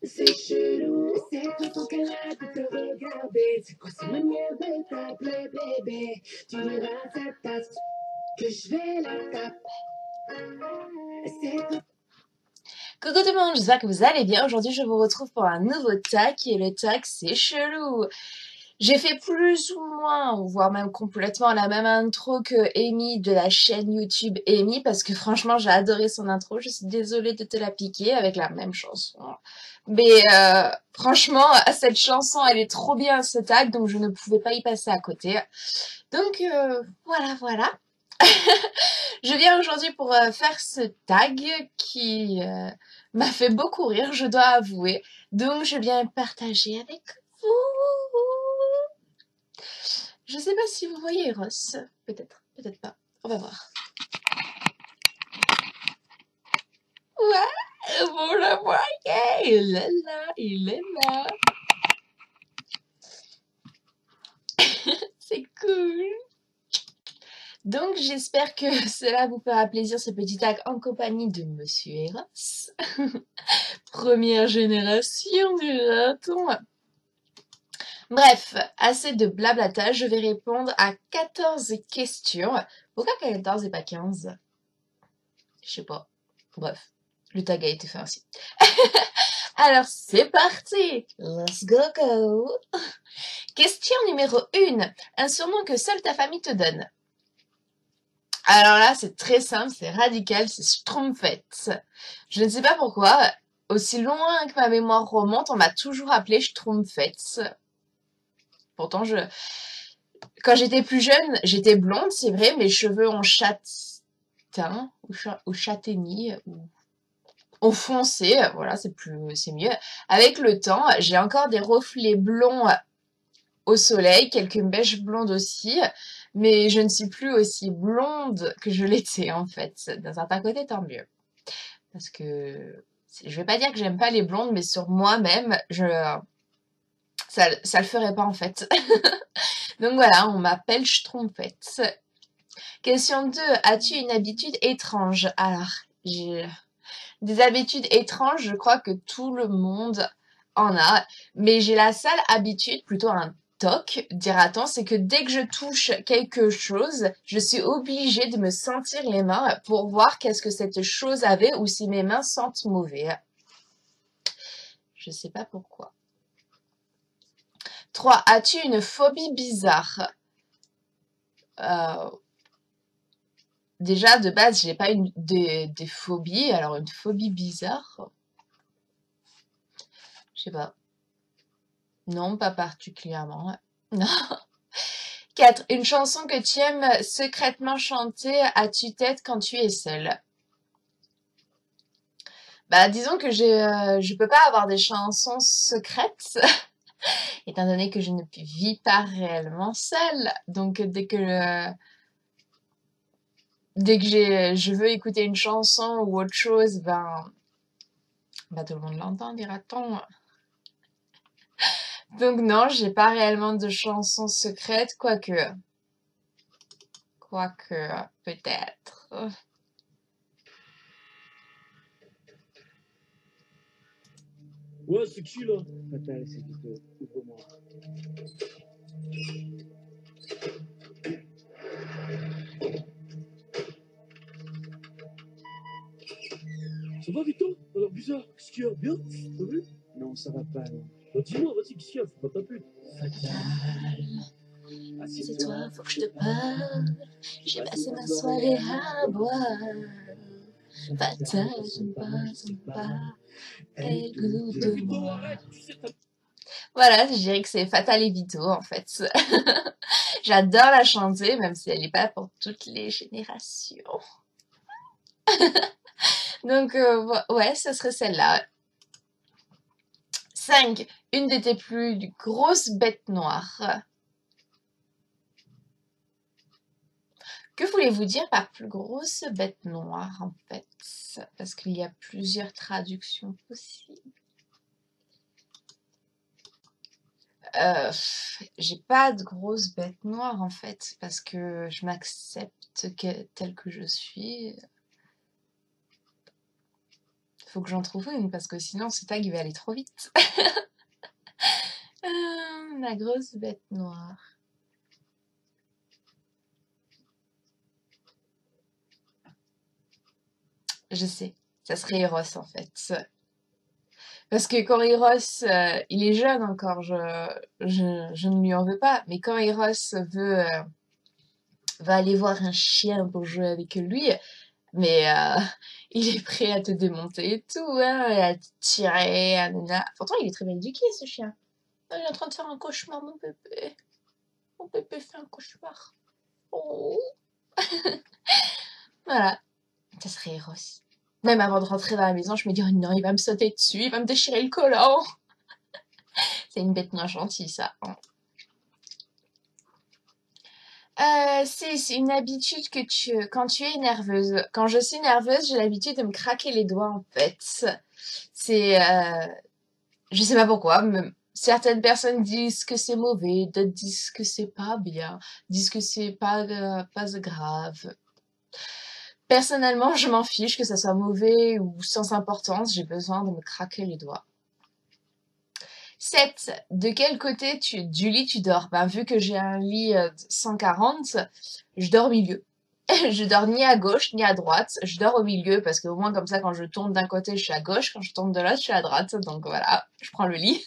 C'est chelou, c'est quoi ton canard de te regarder? C'est quoi cette manière de t'appeler bébé? Tu verras cette tasse que je vais la taper. Coucou tout le monde, j'espère que vous allez bien. Aujourd'hui, je vous retrouve pour un nouveau tag et le tag c'est chelou. J'ai fait plus ou moins, voire même complètement la même intro que Amy de la chaîne YouTube Amy parce que franchement, j'ai adoré son intro. Je suis désolée de te la piquer avec la même chanson. Mais franchement, cette chanson, elle est trop bien ce tag, donc je ne pouvais pas y passer à côté. Donc voilà. Je viens aujourd'hui pour faire ce tag qui m'a fait beaucoup rire, je dois avouer. Donc je viens partager avec vous. Je sais pas si vous voyez Ross. Peut-être, peut-être pas. On va voir. Ouais, vous le voyez. Il est là, il est là. C'est cool. Donc j'espère que cela vous fera plaisir ce petit tag en compagnie de Monsieur Eros. Première génération du raton. Bref, assez de blablatage, je vais répondre à 14 questions. Pourquoi 14 et pas 15? Je sais pas. Bref, le tag a été fait ainsi. Alors c'est parti. Let's go. Question numéro 1. Un surnom que seule ta famille te donne. Alors là, c'est très simple, c'est radical, c'est Schtroumpfette. Je ne sais pas pourquoi, aussi loin que ma mémoire remonte, on m'a toujours appelé Schtroumpfette. Pourtant, quand j'étais plus jeune, j'étais blonde, c'est vrai, mes cheveux ont châtain, ou châtaignis, ou foncé, voilà, c'est mieux. Avec le temps, j'ai encore des reflets blonds au soleil, quelques mèches blondes aussi, mais je ne suis plus aussi blonde que je l'étais, en fait. D'un certain côté, tant mieux. Parce que, je vais pas dire que j'aime pas les blondes, mais sur moi-même, ça le ferait pas, en fait. Donc voilà, on m'appelle Schtroumpfette. Question 2. As-tu une habitude étrange? Alors, j'ai des habitudes étranges, je crois que tout le monde en a, mais j'ai la sale habitude, plutôt un toc, dira-t-on, c'est que dès que je touche quelque chose, je suis obligée de me sentir les mains pour voir qu'est-ce que cette chose avait ou si mes mains sentent mauvais. Je sais pas pourquoi. 3. As-tu une phobie bizarre? Déjà, de base, j'ai pas des phobies. Alors, une phobie bizarre, je sais pas. Non, pas particulièrement. Non. 4. Une chanson que tu aimes secrètement chanter à tue-tête quand tu es seule. Bah, disons que je peux pas avoir des chansons secrètes, étant donné que je ne vis pas réellement seule. Donc, dès que je veux écouter une chanson ou autre chose, bah tout le monde l'entend, dira-t-on. Donc non, j'ai pas réellement de chansons secrètes, quoique, peut-être. Ouais, c'est qui là? Fatal, c'est Vito. Ouvre-moi. Ça va, Vito? Alors bizarre, qu'est-ce qu'il y a? Bien? T'as vu? Non, ça va pas, non. Bah dis-moi, vas-y, qu'est-ce qu'il y a? Faut pas ta pute. Fatal, c'est toi, faut que je te parle. J'ai passé ma soirée soirée à boire. Fatal, j'aime pas, elle goûte de Vito, moi. arrête! Tu sais, t'as... Voilà, je dirais que c'est Fatal et Vito, en fait. J'adore la chanter, même si elle n'est pas pour toutes les générations. Donc, ouais, ce serait celle-là. 5. Une de tes plus grosses bêtes noires. Que voulez-vous dire par plus grosse bête noire, en fait? Parce qu'il y a plusieurs traductions possibles. J'ai pas de grosse bête noire, en fait, parce que je m'accepte telle que je suis. Faut que j'en trouve une parce que sinon ce tag il va aller trop vite. La grosse bête noire. Je sais, ça serait Eros en fait. Parce que quand Eros, il est jeune encore, je ne lui en veux pas, mais quand Eros va aller voir un chien pour jouer avec lui, mais il est prêt à te démonter et tout, hein, et à te tirer, nana. Pourtant, il est très bien éduqué, ce chien. Oh, il est en train de faire un cauchemar, mon bébé. Mon bébé fait un cauchemar. Oh. Voilà, ça serait Eros. Même avant de rentrer dans la maison, je me dis, oh non, il va me sauter dessus, il va me déchirer le collant. C'est une bête non gentille, ça. C'est une habitude que quand tu es nerveuse. Quand je suis nerveuse, j'ai l'habitude de me craquer les doigts, en fait. C'est, je sais pas pourquoi, mais certaines personnes disent que c'est mauvais, d'autres disent que c'est pas bien, disent que c'est pas grave. Personnellement, je m'en fiche que ça soit mauvais ou sans importance, j'ai besoin de me craquer les doigts. 7. De quel côté du lit tu dors? Ben, vu que j'ai un lit 140, je dors au milieu. Je dors ni à gauche ni à droite, je dors au milieu parce qu'au moins comme ça quand je tourne d'un côté je suis à gauche, quand je tourne de l'autre je suis à droite, donc voilà, je prends le lit.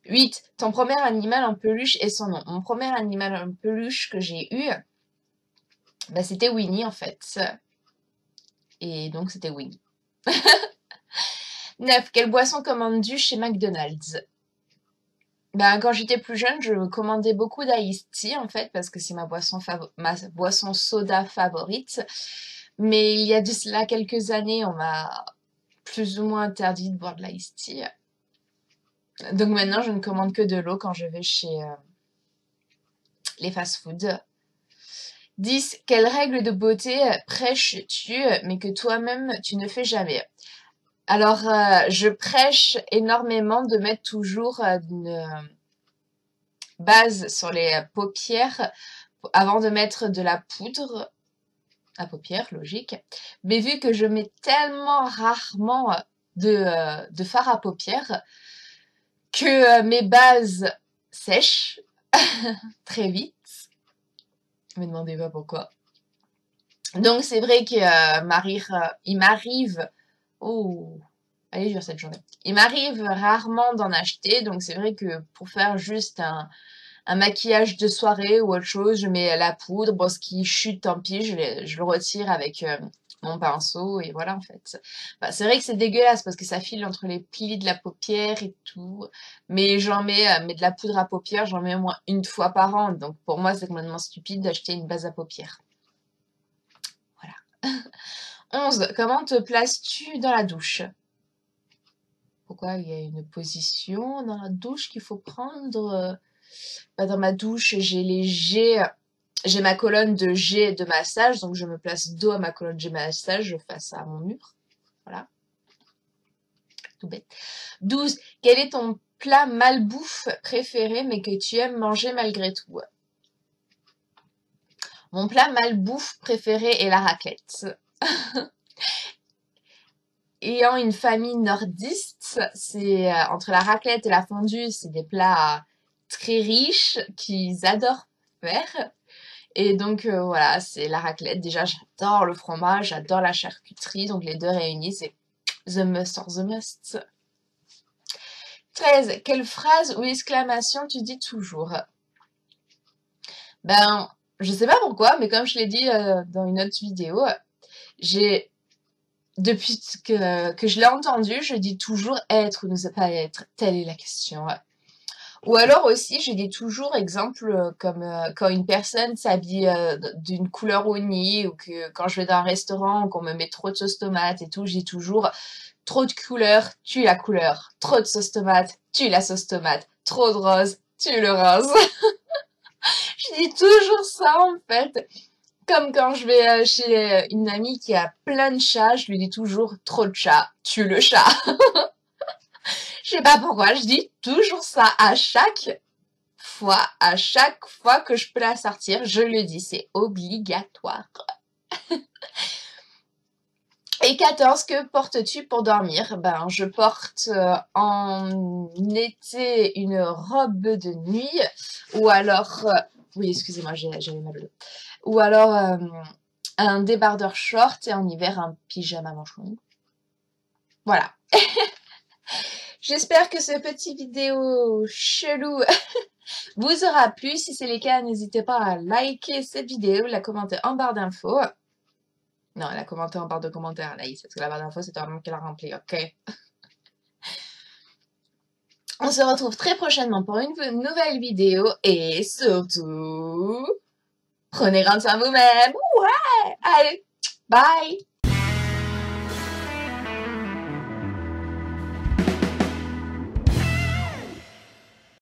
8. Ton premier animal en peluche et son nom. Mon premier animal en peluche que j'ai eu, ben, c'était Winnie en fait. Et donc c'était Winnie. 9. Quelle boisson commandes-tu chez McDonald's? Ben, quand j'étais plus jeune, je commandais beaucoup d'Ice Tea, en fait, parce que c'est ma boisson soda favorite. Mais il y a de cela quelques années, on m'a plus ou moins interdit de boire de l'Ice Tea. Donc maintenant, je ne commande que de l'eau quand je vais chez les fast-foods. 10. Quelle règle de beauté prêches-tu, mais que toi-même, tu ne fais jamais? Alors, je prêche énormément de mettre toujours une base sur les paupières avant de mettre de la poudre à paupières, logique. Mais vu que je mets tellement rarement de fard à paupières que mes bases sèchent très vite. Ne me demandez pas pourquoi. Donc c'est vrai que il m'arrive... Oh, elle est dure cette journée. Il m'arrive rarement d'en acheter, donc c'est vrai que pour faire juste un maquillage de soirée ou autre chose, je mets la poudre, bon, ce qui chute, tant pis, je le retire avec mon pinceau et voilà en fait. Bah, c'est vrai que c'est dégueulasse parce que ça file entre les plis de la paupière et tout, mais j'en mets de la poudre à paupières, j'en mets au moins une fois par an, donc pour moi c'est complètement stupide d'acheter une base à paupières. Voilà. 11. Comment te places-tu dans la douche? Pourquoi il y a une position dans la douche qu'il faut prendre? Dans ma douche, j'ai ma colonne de G de massage, donc je me place dos à ma colonne G massage face à mon mur. Voilà. Tout bête. 12. Quel est ton plat malbouffe préféré mais que tu aimes manger malgré tout? Mon plat malbouffe préféré est la raclette. Ayant une famille nordiste, c'est entre la raclette et la fondue, c'est des plats très riches qu'ils adorent faire. Et donc voilà, c'est la raclette. Déjà, j'adore le fromage, j'adore la charcuterie, donc les deux réunis, c'est the must or the must. 13. Quelle phrase ou exclamation tu dis toujours? Ben, je sais pas pourquoi, mais comme je l'ai dit dans une autre vidéo, depuis que je l'ai entendu, je dis toujours être ou ne pas être. Telle est la question. Ou alors aussi, je dis toujours, exemple, comme quand une personne s'habille d'une couleur unie, ou que quand je vais dans un restaurant, qu'on me met trop de sauce tomate et tout, je dis toujours, trop de couleur, tue la couleur. Trop de sauce tomate, tue la sauce tomate. Trop de rose, tue le rose. Je dis toujours ça, en fait. Comme quand je vais chez une amie qui a plein de chats, je lui dis toujours, trop de chats, tue le chat. Je sais pas pourquoi, je dis toujours ça à chaque fois que je peux la sortir, je le dis, c'est obligatoire. Et 14, que portes-tu pour dormir? Ben, je porte en été une robe de nuit, ou alors, oui, excusez-moi, j'avais mal au dos. Ou alors un débardeur short et en hiver un pyjama manche longue. Voilà. J'espère que ce petit vidéo chelou vous aura plu. Si c'est le cas, n'hésitez pas à liker cette vidéo, la commenter en barre d'infos. Non, elle a commenté en barre de commentaires, Anaïs, parce que la barre d'infos, c'est toi-même qui l'a remplie, ok? On se retrouve très prochainement pour une nouvelle vidéo et surtout, prenez soin de vous-même. Ouais! Allez, bye!